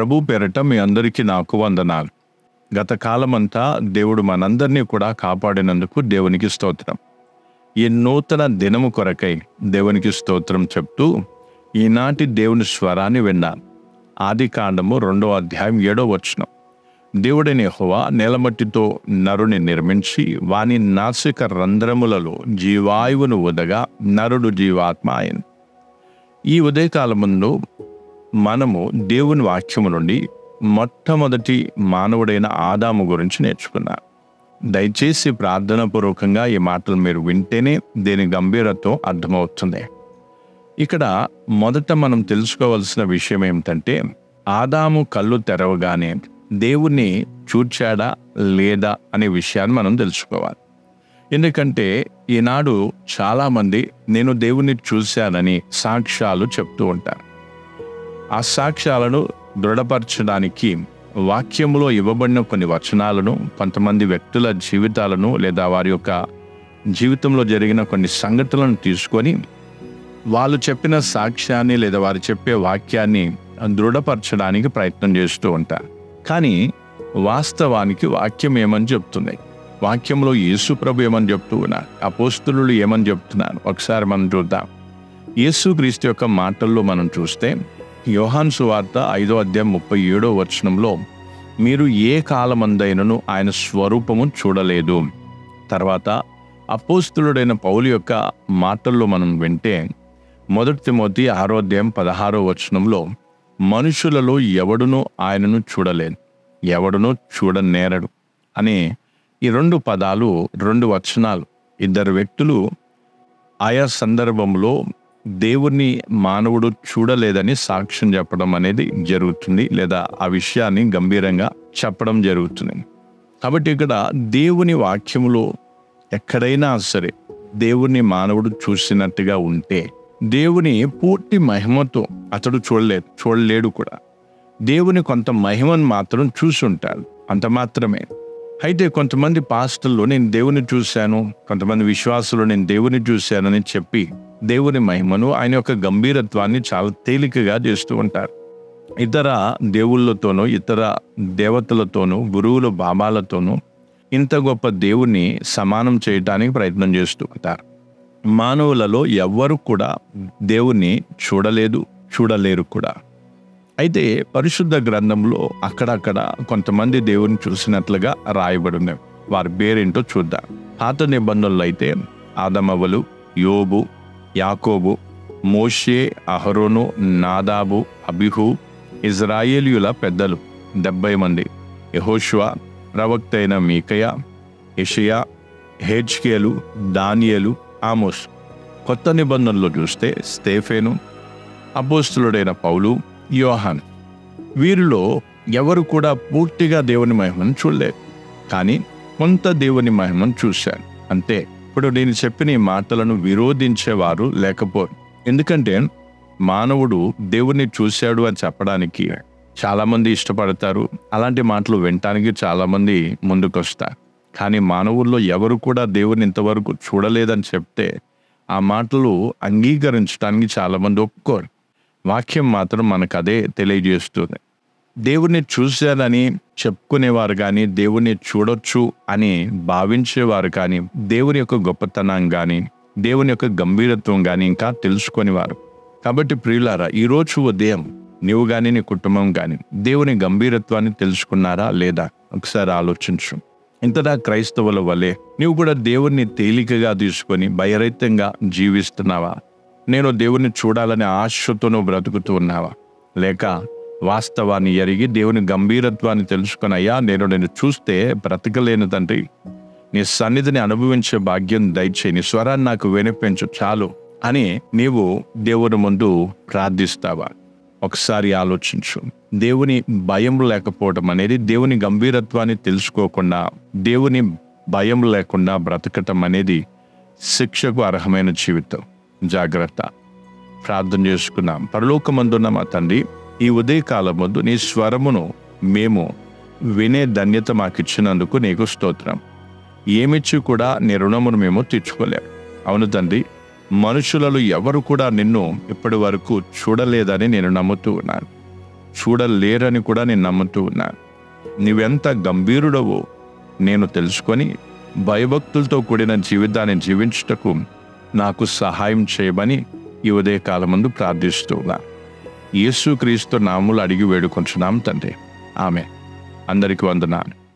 ప్రభు పేరట మీ అందరికీ నాకు వందనాలు. గత కాలమంతా దేవుడు మనందరినీ కూడా కాపాడినందుకు దేవునికి స్తోత్రం. ఈ నూతన దినము కొరకై దేవునికి స్తోత్రం చెప్తూ ఈనాటి దేవుని స్వరాన్ని విన్నాను. ఆదికాండము 2వ అధ్యాయం 7వ వచనం. దేవుడైన యెహోవా నేలమట్టితో నరుని నిర్మించి వాని నాసిక రంధ్రములలో జీవాయువును ఊదగా నరుడు జీవాత్మ అయింది. ఈ ఉదయకాలముందు మనము దేవుని వాక్యము నుండి మొట్టమొదటి మానవుడైన ఆదాము గురించి నేర్చుకున్నాం. దయచేసి ప్రార్థన పూర్వకంగా ఈ మాటలు మీరు వింటేనే దీని గంభీరత్వం అర్థమవుతుంది. ఇక్కడ మొదట మనం తెలుసుకోవాల్సిన విషయం ఏమిటంటే, ఆదాము కళ్ళు తెరవగానే దేవుణ్ణి చూచాడా లేదా అనే విషయాన్ని మనం తెలుసుకోవాలి. ఎందుకంటే ఈనాడు చాలామంది నేను దేవుణ్ణి చూశానని సాక్ష్యాలు చెప్తూ ఉంటారు. ఆ సాక్ష్యాలను దృఢపరచడానికి వాక్యంలో ఇవ్వబడిన కొన్ని వచనాలను, కొంతమంది వ్యక్తుల జీవితాలను లేదా వారి యొక్క జీవితంలో జరిగిన కొన్ని సంఘటనలను తీసుకొని వాళ్ళు చెప్పిన సాక్ష్యాన్ని లేదా వారు చెప్పే వాక్యాన్ని దృఢపరచడానికి ప్రయత్నం చేస్తూ ఉంటారు. కానీ వాస్తవానికి వాక్యం ఏమని చెప్తుంది? వాక్యంలో యేసు ప్రభు ఏమని చెప్తూ ఉన్నారు, అపోస్తలులు ఏమని చెప్తున్నారు ఒకసారి మనం చూద్దాం. యేసుక్రీస్తు యొక్క మాటల్లో మనం చూస్తే యోహాను సువార్త 5వ అధ్యాయం 37వ వచనంలో, మీరు ఏ కాలమందైనను ఆయన స్వరూపము చూడలేదు. తర్వాత అపోస్తలుడైన పౌలు యొక్క మాటల్లో మనం వింటే 1 తిమోతి 6వ అధ్యాయం 16వ వచనంలో, మనుషులలో ఎవడునూ ఆయనను చూడలేదు, ఎవడునూ చూడనేరడు అనే ఈ 2 పదాలు, 2 వచనాలు, ఇద్దరు వ్యక్తులు ఆయా సందర్భంలో దేవుణ్ణి మానవుడు చూడలేదని సాక్ష్యం చెప్పడం అనేది జరుగుతుంది, లేదా ఆ విషయాన్ని గంభీరంగా చెప్పడం జరుగుతుంది. కాబట్టి ఇక్కడ దేవుని వాక్యములో ఎక్కడైనా సరే దేవుణ్ణి మానవుడు చూసినట్టుగా ఉంటే దేవుని పూర్తి మహిమతో అతడు చూడలేడు కూడా. దేవుని కొంత మహిమను మాత్రం చూసుంటాడు, అంత మాత్రమే. అయితే కొంతమంది పాస్టర్లు నేను దేవుని చూశాను, కొంతమంది విశ్వాసులు నేను దేవుని చూశానని చెప్పి దేవుని మహిమను, ఆయన యొక్క గంభీరత్వాన్ని చాలా తేలికగా చేస్తూ ఉంటారు. ఇతర దేవుళ్ళతోనూ ఇతర దేవతలతోనూ గురువుల బాబాలతోనూ ఇంత గొప్ప దేవుణ్ణి సమానం చేయటానికి ప్రయత్నం చేస్తూ ఉంటారు. మానవులలో ఎవ్వరు కూడా దేవుణ్ణి చూడలేరు కూడా. అయితే పరిశుద్ధ గ్రంథంలో అక్కడక్కడ కొంతమంది దేవుని చూసినట్లుగా రాయబడింది. వారి పేరేంటో చూద్దాం. పాత నిబంధనలు అయితే ఆదమవ్వలు, యోబు, యాకోబు, మోషే, అహరోను, నాదాబు, అబిహు, ఇజ్రాయేలీయుల పెద్దలు 70 మంది, యెహోషువ, ప్రవక్త అయిన మీకయా, యెషయా, హెజ్కేలు, దానియేలు, ఆమోస్. కొత్త నిబంధనలో చూస్తే స్తేఫేను, అపోస్తలుడైన పౌలు, యోహాను. వీరిలో ఎవరు కూడా పూర్తిగా దేవుని మహిమను చూడలేదు, కానీ కొంత దేవుని మహిమను చూశారు అంతే. ఇప్పుడు నేను చెప్పిన ఈ మాటలను విరోధించేవారు లేకపోరు. ఎందుకంటే మానవుడు దేవుణ్ణి చూశాడు అని చెప్పడానికి చాలామంది ఇష్టపడతారు, అలాంటి మాటలు వినటానికి చాలామంది ముందుకొస్తారు. కానీ మానవుల్లో ఎవరు కూడా దేవుని ఇంతవరకు చూడలేదని చెప్తే ఆ మాటలు అంగీకరించడానికి చాలామంది ఒప్పుకోరు. వాక్యం మాత్రం మనకు అదే తెలియజేస్తుంది. దేవుణ్ణి చూశారని చెప్పుకునేవారు కానీ, దేవుణ్ణి చూడొచ్చు అని భావించేవారు కానీ, దేవుని యొక్క గొప్పతనం కానీ, దేవుని యొక్క గంభీరత్వం కానీ ఇంకా తెలుసుకునేవారు. కాబట్టి ప్రియులారా, ఈరోజు ఉదయం నీవు కానీ నీ కుటుంబం కానీ దేవుని గంభీరత్వాన్ని తెలుసుకున్నారా లేదా ఒకసారి ఆలోచించు. ఇంతటా క్రైస్తవుల వలె నీవు కూడా దేవుణ్ణి తేలికగా తీసుకొని భయరహితంగా జీవిస్తున్నావా? నేను దేవుణ్ణి చూడాలనే ఆశతో నువ్వు బ్రతుకుతూ ఉన్నావా? లేక వాస్తవాన్ని ఎరిగి దేవుని గంభీరత్వాన్ని తెలుసుకొని, అయ్యా నేను చూస్తే బ్రతకలేను తండ్రి, నీ సన్నిధిని అనుభవించే భాగ్యం దయచేయి, నీ స్వరాన్ని నాకు వినిపించు చాలు అని నీవు దేవుని ముందు ప్రార్థిస్తావా? ఒకసారి ఆలోచించు. దేవుని భయం లేకపోవడం అనేది, దేవుని గంభీరత్వాన్ని తెలుసుకోకుండా దేవుని భయం లేకుండా బ్రతకటం అనేది శిక్షకు అర్హమైన జీవితం. జాగ్రత్త. ప్రార్థన చేసుకున్నాం. పరలోకమందున్న మా తండ్రి, ఈ ఉదయకాలం ముందు నీ స్వరమును మేము వినే ధన్యత మాకిచ్చినందుకు నీకు స్తోత్రం. ఏమిచ్చి కూడా నీ రుణమును మేము తీర్చుకోలేం. అవును తండ్రి, మనుషులలో ఎవరు కూడా నిన్ను ఇప్పటి వరకు చూడలేదని నేను నమ్ముతూ ఉన్నాను. చూడలేరని కూడా నేను నమ్ముతూ ఉన్నాను. నీవెంత గంభీరుడవో నేను తెలుసుకొని భయభక్తులతో కూడిన జీవితాన్ని జీవించుటకు నాకు సహాయం చేయమని ఈ ఉదయకాలమందు ప్రార్థిస్తూ ఉన్నా. యేసుక్రీస్తు నామములో అడిగి వేడుకొంచున్నాం తండ్రి. ఆమె. అందరికీ వందనాలు.